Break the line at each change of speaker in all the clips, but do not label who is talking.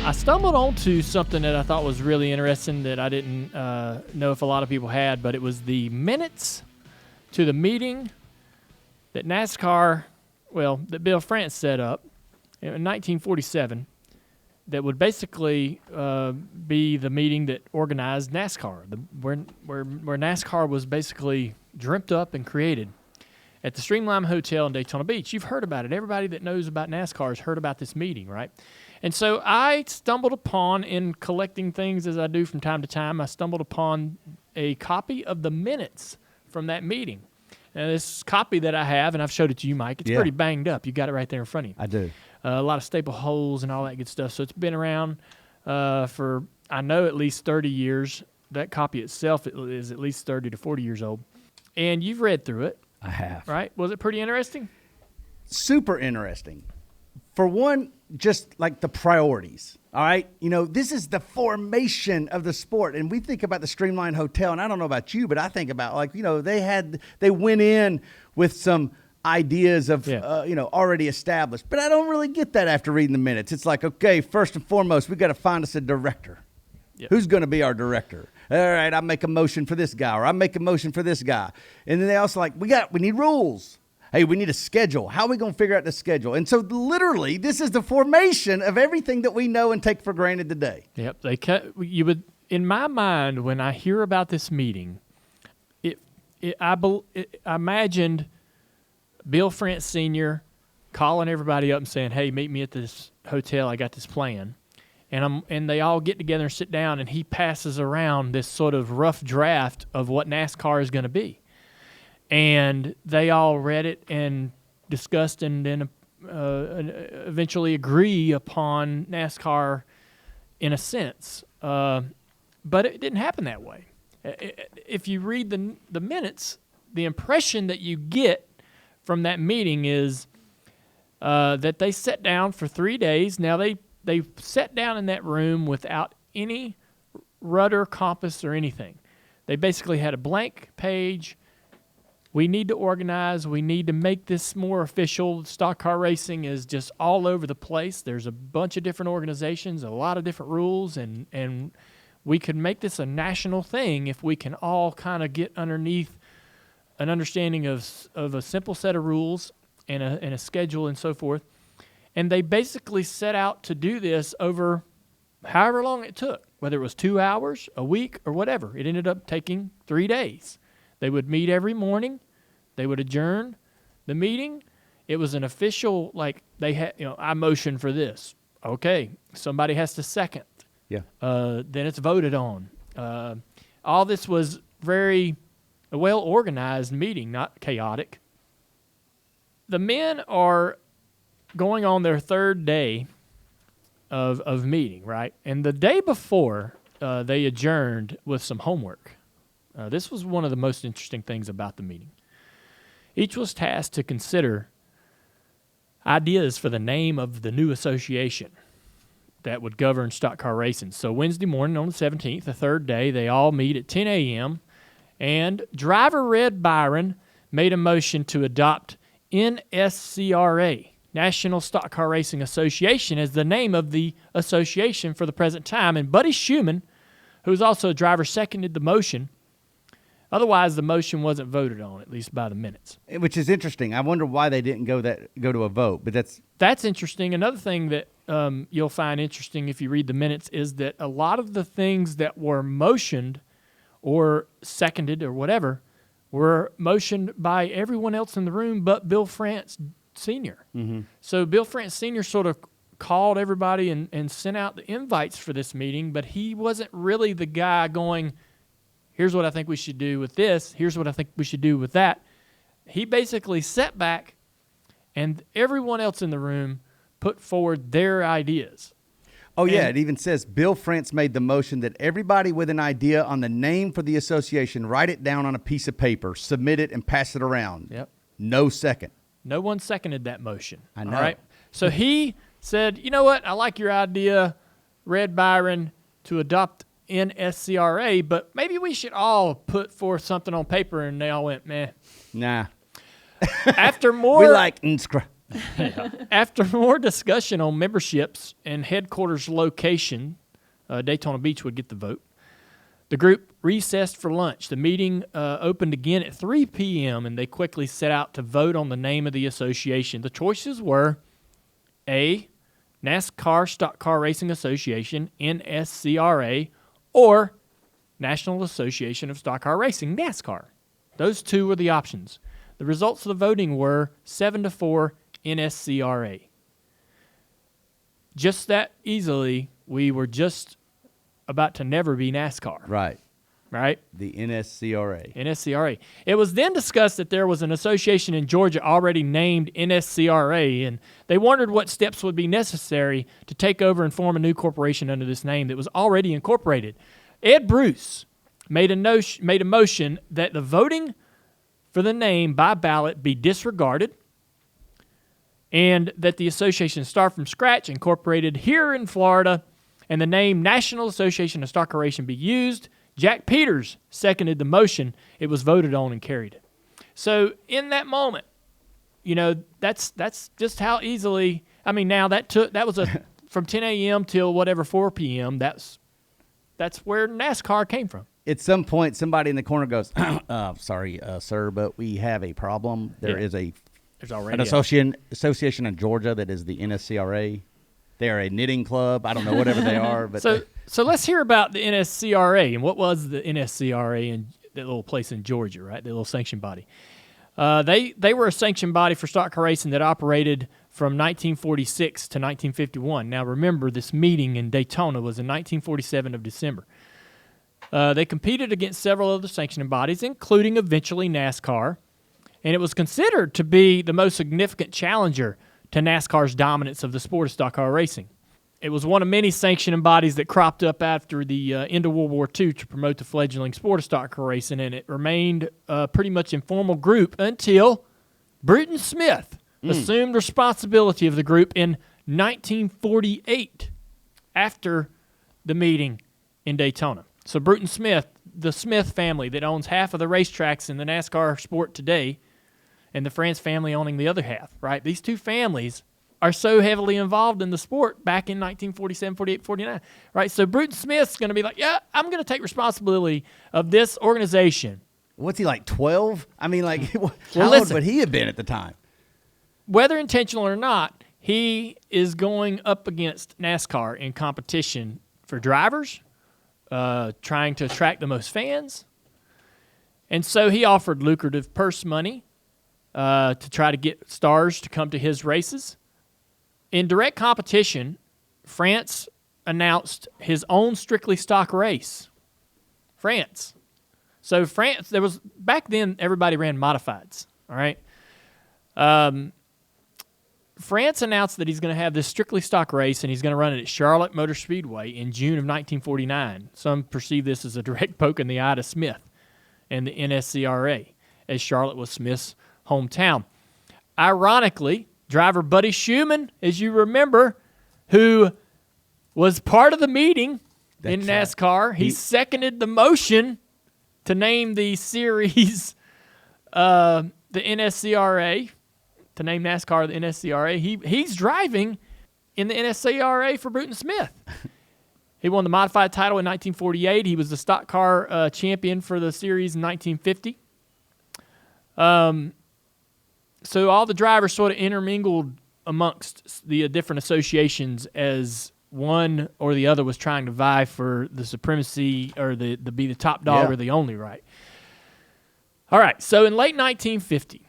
I stumbled onto something that I thought was really interesting that I didn't know if a lot of people had, but it was the minutes to the meeting that NASCAR, that Bill France set up in 1947 that would basically be the meeting that organized NASCAR, where NASCAR was basically dreamt up and created at the Streamline Hotel in Daytona Beach. You've heard about it. Everybody that knows about NASCAR has heard about this meeting, right? And so I stumbled upon, in collecting things as I do from time to time, I stumbled upon a copy of the minutes from that meeting. And this copy that I have, and I've showed it to you, Mike, it's pretty banged up. You got it right there in front of you.
I do.
A lot of staple holes and all that good stuff. So it's been around for, I know, at least 30 years. That copy itself is at least 30 to 40 years old. And you've read through it.
I have.
Right? Was it pretty interesting?
Super interesting. For one, just like the priorities, all right? You know, this is the formation of the sport. And we think about the Streamline Hotel, and I don't know about you, but I think about, like, you know, they went in with some ideas of, already established. But I don't really get that after reading the minutes. It's like, okay, first and foremost, we got to find us a director. Yep. Who's going to be our director? All right, I make a motion for this guy, or I make a motion for this guy. And then they also like, we need rules. Hey, we need a schedule. How are we going to figure out the schedule? And so literally, this is the formation of everything that we know and take for granted today.
Yep. In my mind, when I hear about this meeting, I imagined Bill France Sr. calling everybody up and saying, hey, meet me at this hotel. I got this plan. And they all get together and sit down, and he passes around this sort of rough draft of what NASCAR is going to be. And they all read it and discussed and then eventually agree upon NASCAR in a sense. But it didn't happen that way. If you read the minutes, the impression that you get from that meeting is that they sat down for 3 days. Now, they sat down in that room without any rudder, compass, or anything. They basically had a blank page. We need to organize. We need to make this more official. Stock car racing is just all over the place. There's a bunch of different organizations, a lot of different rules, and we could make this a national thing if we can all kind of get underneath an understanding of a simple set of rules and a schedule and so forth. And they basically set out to do this over however long it took, whether it was 2 hours, a week, or whatever. It ended up taking 3 days. They would meet every morning. They would adjourn the meeting. It was an official, like, they had, I motion for this. Okay, somebody has to second.
Yeah.
Then it's voted on. All this was very well-organized meeting, not chaotic. The men are going on their third day of meeting, right? And the day before, they adjourned with some homework. This was one of the most interesting things about the meeting. Each was tasked to consider ideas for the name of the new association that would govern stock car racing. So Wednesday morning on the 17th, the third day, they all meet at 10 a.m., and driver Red Byron made a motion to adopt NSCRA, National Stock Car Racing Association, as the name of the association for the present time. And Buddy Schumann, who was also a driver, seconded the motion. Otherwise, the motion wasn't voted on, at least by the minutes.
Which is interesting. I wonder why they didn't go to a vote, but
that's interesting. Another thing that you'll find interesting if you read the minutes is that a lot of the things that were motioned or seconded or whatever were motioned by everyone else in the room but Bill France Sr. Mm-hmm. So Bill France Sr. sort of called everybody and sent out the invites for this meeting, but he wasn't really the guy going, here's what I think we should do with this, here's what I think we should do with that. He basically sat back, and everyone else in the room put forward their ideas.
Oh, yeah, it even says Bill France made the motion that everybody with an idea on the name for the association write it down on a piece of paper, submit it, and pass it around.
Yep.
No second.
No one seconded that motion.
I know.
All right? So he said, you know what, I like your idea, Red Byron, to adopt NSCRA, but maybe we should all put forth something on paper, and they all went, meh.
Nah.
After more,
we like NSCRA.
After more discussion on memberships and headquarters location, Daytona Beach would get the vote. The group recessed for lunch. The meeting opened again at 3 p.m., and they quickly set out to vote on the name of the association. The choices were A, NASCAR Stock Car Racing Association, NSCRA, or National Association of Stock Car Racing, NASCAR. Those two were the options. The results of the voting were 7-4 NSCRA. Just that easily, we were just about to never be NASCAR.
Right.
Right?
The NSCRA.
NSCRA. It was then discussed that there was an association in Georgia already named NSCRA, and they wondered what steps would be necessary to take over and form a new corporation under this name that was already incorporated. Ed Bruce made a motion that the voting for the name by ballot be disregarded and that the association start from scratch, incorporated here in Florida, and the name National Association of Stock Car Racing be used. Jack Peters seconded the motion. It was voted on and carried. So in that moment, that's just how easily. I mean, now that was from 10 a.m. till whatever 4 p.m. That's where NASCAR came from.
At some point, somebody in the corner goes, "Sorry, sir, but we have a problem. There's already an association in Georgia that is the NSCRA. They are a knitting club. I don't know whatever they are, but
so let's hear about the NSCRA and what was the NSCRA in that little place in Georgia, right? The little sanctioned body. They were a sanctioned body for stock car racing that operated from 1946 to 1951. Now remember, this meeting in Daytona was in 1947 of December. They competed against several other sanctioning bodies, including eventually NASCAR, and it was considered to be the most significant challenger to NASCAR's dominance of the sport of stock car racing. It was one of many sanctioning bodies that cropped up after the end of World War II to promote the fledgling sport of stock car racing, and it remained a pretty much informal group until Bruton Smith assumed responsibility of the group in 1948 after the meeting in Daytona. So Bruton Smith, the Smith family that owns half of the racetracks in the NASCAR sport today, and the France family owning the other half, right? These two families are so heavily involved in the sport back in 1947, 48, 49, right? So Bruton Smith's going to be like, yeah, I'm going to take responsibility of this organization.
What's he, like 12? I mean, like, how old would he have been at the time?
Whether intentional or not, he is going up against NASCAR in competition for drivers, trying to attract the most fans. And so he offered lucrative purse money to try to get stars to come to his races. In direct competition, France announced his own strictly stock race. France. So France, back then everybody ran modifieds, all right? France announced that he's going to have this strictly stock race, and he's going to run it at Charlotte Motor Speedway in June of 1949. Some perceive this as a direct poke in the eye to Smith and the NSCRA, as Charlotte was Smith's hometown. Ironically, driver Buddy Schumann, as you remember, who was part of the meeting in NASCAR, he seconded the motion to name the series the NSCRA, to name NASCAR the NSCRA. He's driving in the NSCRA for Bruton Smith. He won the modified title in 1948. He was the stock car champion for the series in 1950. So all the drivers sort of intermingled amongst the different associations as one or the other was trying to vie for the supremacy or the be the top dog or the only right. All right, so in late 1950,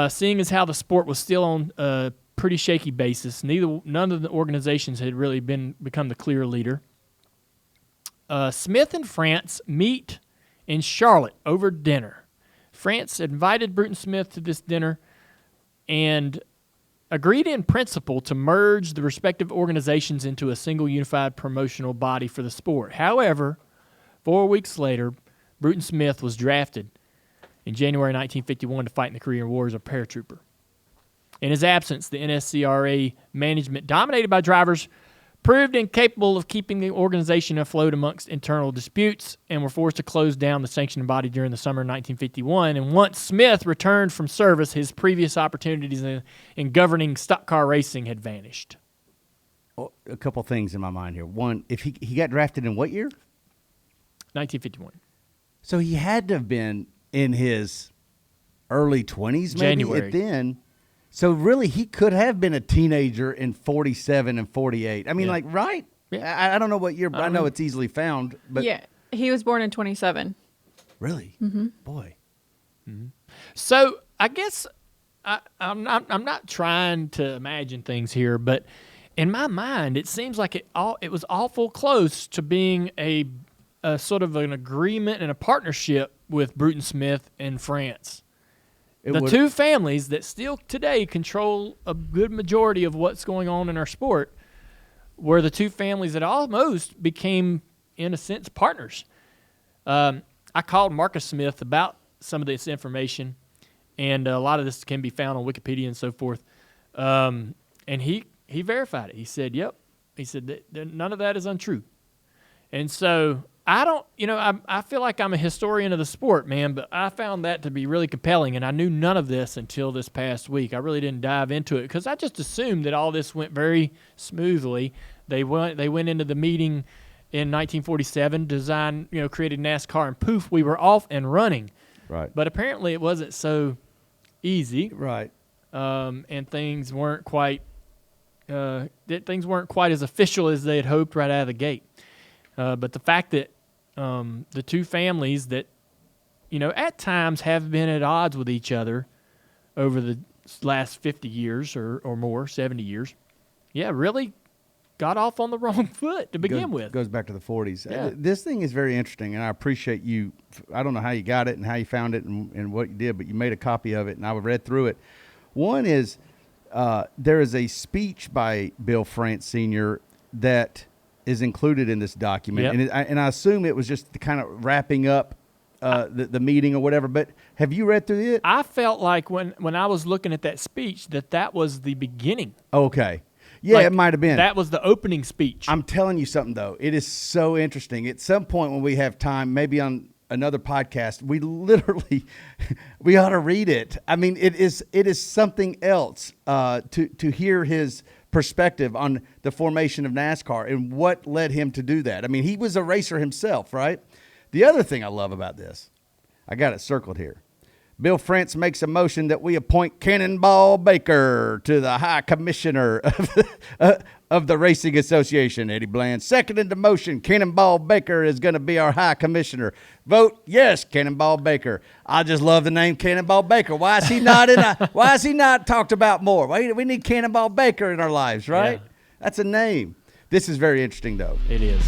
seeing as how the sport was still on a pretty shaky basis, none of the organizations had really become the clear leader. Smith and France meet in Charlotte over dinner. France invited Bruton Smith to this dinner and agreed in principle to merge the respective organizations into a single unified promotional body for the sport. However, 4 weeks later, Bruton Smith was drafted in January 1951 to fight in the Korean War as a paratrooper. In his absence, the NSCRA management, dominated by drivers proved incapable of keeping the organization afloat amongst internal disputes and were forced to close down the sanctioning body during the summer of 1951. And once Smith returned from service, his previous opportunities in governing stock car racing had vanished.
Oh, a couple things in my mind here. One, if he got drafted in what year?
1951.
So he had to have been in his early 20s, maybe
January.
then. So really, he could have been a teenager in 47 and 48. I mean,
Yeah.
right?
Yeah.
I don't know what year, but I know it's easily found. But
Yeah, he was born in 27.
really, boy.
So I guess I'm not trying to imagine things here, but in my mind, it seems like it was awful close to being a sort of an agreement and a partnership with Bruton Smith and France. The two families that still today control a good majority of what's going on in our sport were the two families that almost became, in a sense, partners. I called Marcus Smith about some of this information, and a lot of this can be found on Wikipedia and so forth. And he verified it. He said, yep. He said, none of that is untrue. And so I feel like I'm a historian of the sport, man, but I found that to be really compelling, and I knew none of this until this past week. I really didn't dive into it because I just assumed that all this went very smoothly. They went into the meeting in 1947, created NASCAR, and poof, we were off and running.
Right.
But apparently it wasn't so easy.
Right.
And things weren't quite as official as they had hoped right out of the gate. But the fact that the two families that, at times have been at odds with each other over the last 50 years or more, 70 years, really got off on the wrong foot to begin with.
Goes back to the 40s.
Yeah.
This thing is very interesting, and I appreciate you. I don't know how you got it and how you found it and what you did, but you made a copy of it, and I read through it. One is there is a speech by Bill France Sr. that is included in this document,
Yep.
and I assume it was just kind of wrapping up the meeting or whatever. But have you read through it?
I felt like when I was looking at that speech that was the beginning.
Okay. Yeah,
Like,
it might have been.
That was the opening speech.
I'm telling you something, though. It is so interesting. At some point when we have time, maybe on another podcast, we ought to read it. I mean, it is something else to hear his perspective on the formation of NASCAR and what led him to do that. I mean, he was a racer himself, right? The other thing I love about this, I got it circled here. Bill France makes a motion that we appoint Cannonball Baker to the High Commissioner of the Racing Association. Eddie Bland seconded the motion. Cannonball Baker is going to be our High Commissioner. Vote yes, Cannonball Baker. I just love the name Cannonball Baker. Why is he not talked about more? We need Cannonball Baker in our lives, right?
Yeah.
That's a name. This is very interesting, though.
It is.